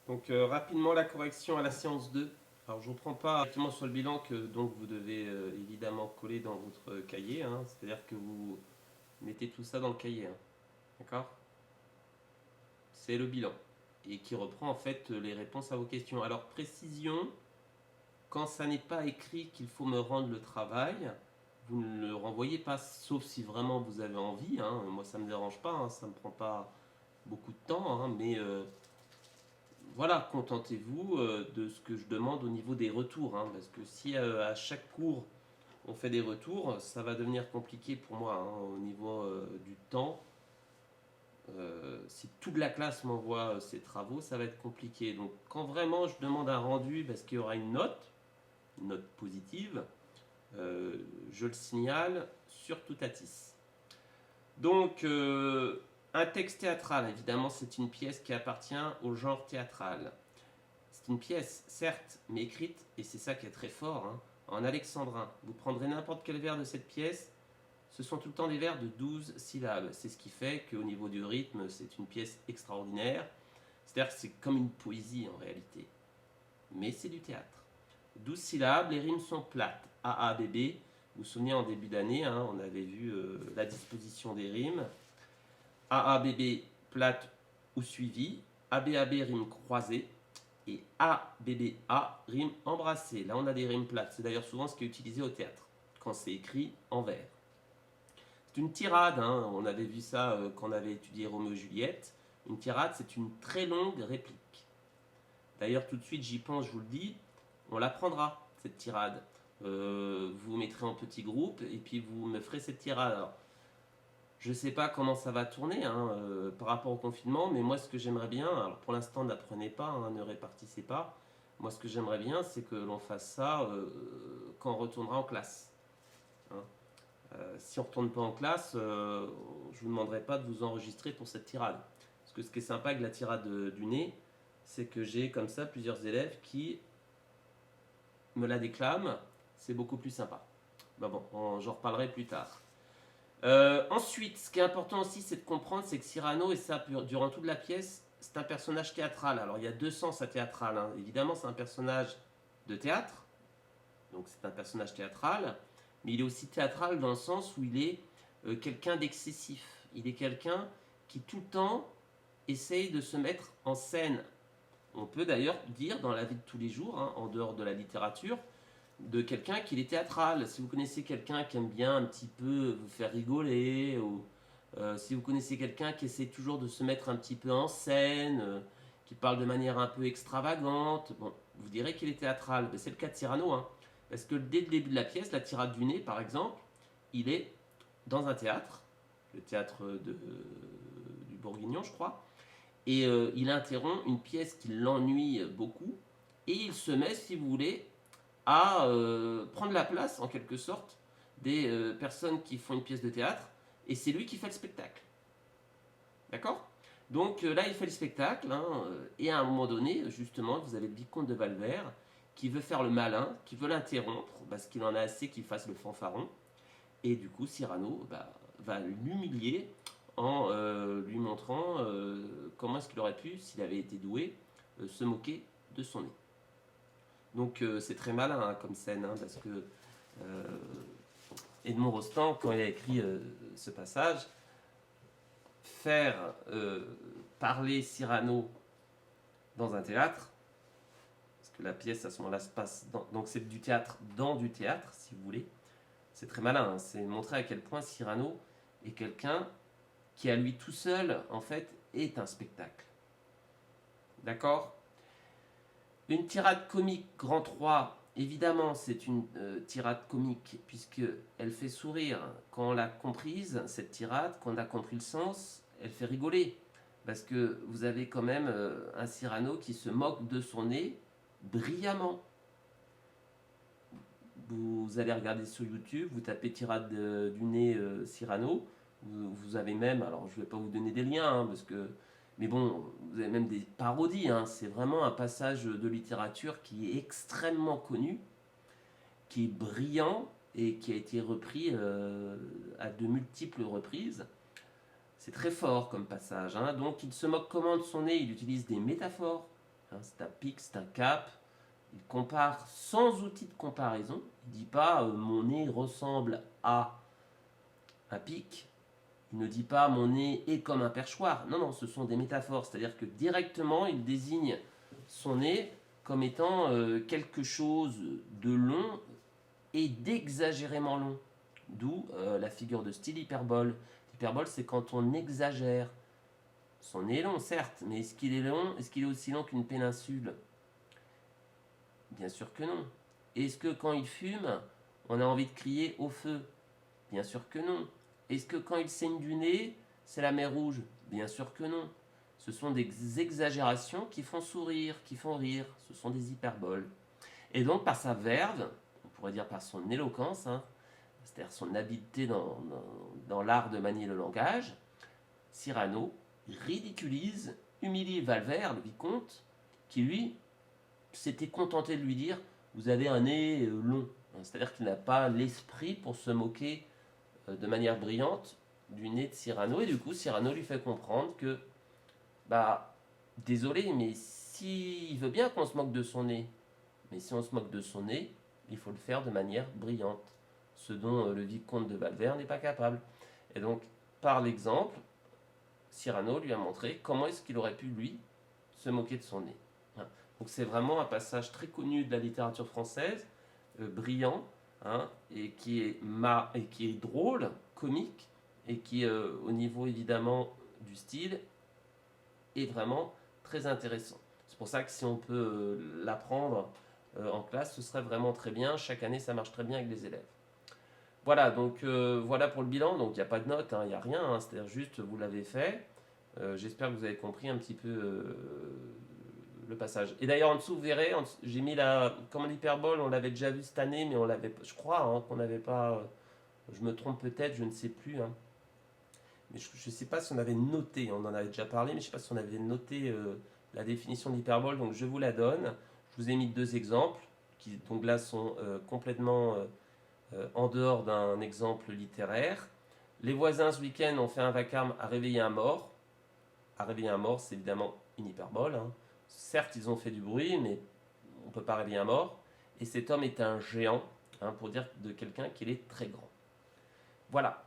Donc rapidement la correction à la séance 2. Alors je ne reprends pas directement sur le bilan que donc vous devez évidemment coller dans votre cahier, hein. C'est-à-dire que vous mettez tout ça dans le cahier, hein. D'accord? C'est le bilan et qui reprend en fait les réponses à vos questions. Alors précision, quand ça n'est pas écrit qu'il faut me rendre le travail, vous ne le renvoyez pas, sauf si vraiment vous avez envie, hein. Moi ça ne me dérange pas, hein, ça ne me prend pas beaucoup de temps, hein, mais voilà, contentez-vous de ce que je demande au niveau des retours, hein, parce que si à chaque cours on fait des retours, ça va devenir compliqué pour moi, hein, au niveau du temps. Si toute la classe m'envoie ses travaux, ça va être compliqué. Donc quand vraiment je demande un rendu parce qu'il y aura une note positive, euh, je le signale sur Toutatis. Donc un texte théâtral, évidemment c'est une pièce qui appartient au genre théâtral. C'est une pièce, certes, mais écrite, et c'est ça qui est très fort, hein, en alexandrin. Vous prendrez n'importe quel vers de cette pièce, ce sont tout le temps des vers de 12 syllabes. C'est ce qui fait qu'au niveau du rythme, c'est une pièce extraordinaire. C'est-à-dire que c'est comme une poésie en réalité. Mais c'est du théâtre. 12 syllabes, les rimes sont plates. A, A, B, B. Vous vous souvenez, en début d'année, hein, on avait vu la disposition des rimes. A, A, B, B, plate ou suivi. A, B, A, B, rime croisée. Et A, B, B, A, rime embrassée. Là, on a des rimes plates. C'est d'ailleurs souvent ce qui est utilisé au théâtre, quand c'est écrit en vers. C'est une tirade, hein. On avait vu ça quand on avait étudié Roméo et Juliette. Une tirade, c'est une très longue réplique. D'ailleurs, tout de suite, j'y pense, je vous le dis, on l'apprendra, cette tirade. Vous mettrez en petit groupe et puis vous me ferez cette tirade. Alors, je ne sais pas comment ça va tourner, hein, par rapport au confinement, mais moi, ce que j'aimerais bien, alors pour l'instant, n'apprenez pas, hein, ne répartissez pas. Moi, ce que j'aimerais bien, c'est que l'on fasse ça quand on retournera en classe, hein. Si on ne retourne pas en classe, je ne vous demanderai pas de vous enregistrer pour cette tirade. Parce que ce qui est sympa avec la tirade du nez, c'est que j'ai comme ça plusieurs élèves qui me la déclament. C'est beaucoup plus sympa. Ben bon, j'en reparlerai plus tard. Ensuite, ce qui est important aussi, c'est de comprendre, c'est que Cyrano, et ça durant toute la pièce, c'est un personnage théâtral. Alors il y a deux sens à théâtral, hein. Évidemment, c'est un personnage de théâtre, donc c'est un personnage théâtral, mais il est aussi théâtral dans le sens où il est quelqu'un d'excessif. Il est quelqu'un qui tout le temps essaye de se mettre en scène. On peut d'ailleurs dire dans la vie de tous les jours, hein, en dehors de la littérature, de quelqu'un qui est théâtral. Si vous connaissez quelqu'un qui aime bien un petit peu vous faire rigoler, ou si vous connaissez quelqu'un qui essaie toujours de se mettre un petit peu en scène, qui parle de manière un peu extravagante, bon, vous direz qu'il est théâtral. C'est le cas de Cyrano, hein, parce que dès le début de la pièce, la tirade du nez, par exemple, il est dans un théâtre, le théâtre du Bourguignon, je crois, et il interrompt une pièce qui l'ennuie beaucoup, et il se met, si vous voulez, à prendre la place, en quelque sorte, des personnes qui font une pièce de théâtre, et c'est lui qui fait le spectacle. D'accord? Donc là, il fait le spectacle, hein, et à un moment donné, justement, vous avez le vicomte de Valvert qui veut faire le malin, qui veut l'interrompre, parce qu'il en a assez qu'il fasse le fanfaron, et du coup, Cyrano va l'humilier en lui montrant comment est-ce qu'il aurait pu, s'il avait été doué, se moquer de son nez. Donc c'est très malin, hein, comme scène, hein, parce que euh, Edmond Rostand, quand il a écrit ce passage, faire parler Cyrano dans un théâtre, parce que la pièce à ce moment-là se passe donc c'est du théâtre dans du théâtre, si vous voulez, c'est très malin, hein. C'est montrer à quel point Cyrano est quelqu'un qui à lui tout seul, en fait, est un spectacle. D'accord? Une tirade comique grand 3, évidemment, c'est une tirade comique, puisqu'elle fait sourire. Quand on l'a comprise, cette tirade, quand on a compris le sens, elle fait rigoler. Parce que vous avez quand même un Cyrano qui se moque de son nez brillamment. Vous allez regarder sur YouTube, vous tapez tirade du nez Cyrano, vous avez même, alors je ne vais pas vous donner des liens, hein, parce que, mais bon, vous avez même des parodies, hein. C'est vraiment un passage de littérature qui est extrêmement connu, qui est brillant et qui a été repris à de multiples reprises. C'est très fort comme passage, hein. Donc il se moque comment de son nez? Il utilise des métaphores. hein, c'est un pic, c'est un cap. Il compare sans outil de comparaison. Il ne dit pas mon nez ressemble à un pic. Il ne dit pas mon nez est comme un perchoir. Non, non, ce sont des métaphores. C'est-à-dire que directement, il désigne son nez comme étant quelque chose de long et d'exagérément long. D'où la figure de style hyperbole. L'hyperbole, c'est quand on exagère. Son nez est long, certes, mais est-ce qu'il est long? Est-ce qu'il est aussi long qu'une péninsule? Bien sûr que non. Est-ce que quand il fume, on a envie de crier au feu? Bien sûr que non. Est-ce que quand il saigne du nez, c'est la mer rouge? Bien sûr que non. Ce sont des exagérations qui font sourire, qui font rire. Ce sont des hyperboles. Et donc, par sa verve, on pourrait dire par son éloquence, hein, c'est-à-dire son habileté dans l'art de manier le langage, Cyrano ridiculise, humilie Valvert, le vicomte, qui lui s'était contenté de lui dire vous avez un nez long. C'est-à-dire qu'il n'a pas l'esprit pour se moquer de manière brillante du nez de Cyrano. Et du coup, Cyrano lui fait comprendre que, bah, désolé, mais s'il veut bien qu'on se moque de son nez, mais si on se moque de son nez, il faut le faire de manière brillante. Ce dont le vicomte de Valvert n'est pas capable. Et donc, par l'exemple, Cyrano lui a montré comment est-ce qu'il aurait pu, lui, se moquer de son nez. Donc c'est vraiment un passage très connu de la littérature française, brillant, hein, et qui est drôle, comique, et qui, au niveau évidemment du style, est vraiment très intéressant. C'est pour ça que si on peut l'apprendre en classe, ce serait vraiment très bien. Chaque année, ça marche très bien avec les élèves. Voilà, donc voilà pour le bilan. Donc il n'y a pas de notes, il n'y a rien, hein, c'est-à-dire juste vous l'avez fait. J'espère que vous avez compris un petit peu le passage. Et d'ailleurs, en dessous, vous verrez, j'ai mis la. Comme l'hyperbole, on l'avait déjà vu cette année, mais on l'avait. Je crois hein, qu'on n'avait pas. Je me trompe peut-être, je ne sais plus. Hein. Mais je ne sais pas si on avait noté, on en avait déjà parlé, mais je ne sais pas si on avait noté la définition de l'hyperbole, donc je vous la donne. Je vous ai mis deux exemples, qui donc là sont complètement en dehors d'un exemple littéraire. Les voisins ce week-end ont fait un vacarme à réveiller un mort. À réveiller un mort, c'est évidemment une hyperbole. Hein. Certes, ils ont fait du bruit, mais on ne peut pas réveiller un mort. Et cet homme est un géant, hein, pour dire de quelqu'un qu'il est très grand. Voilà.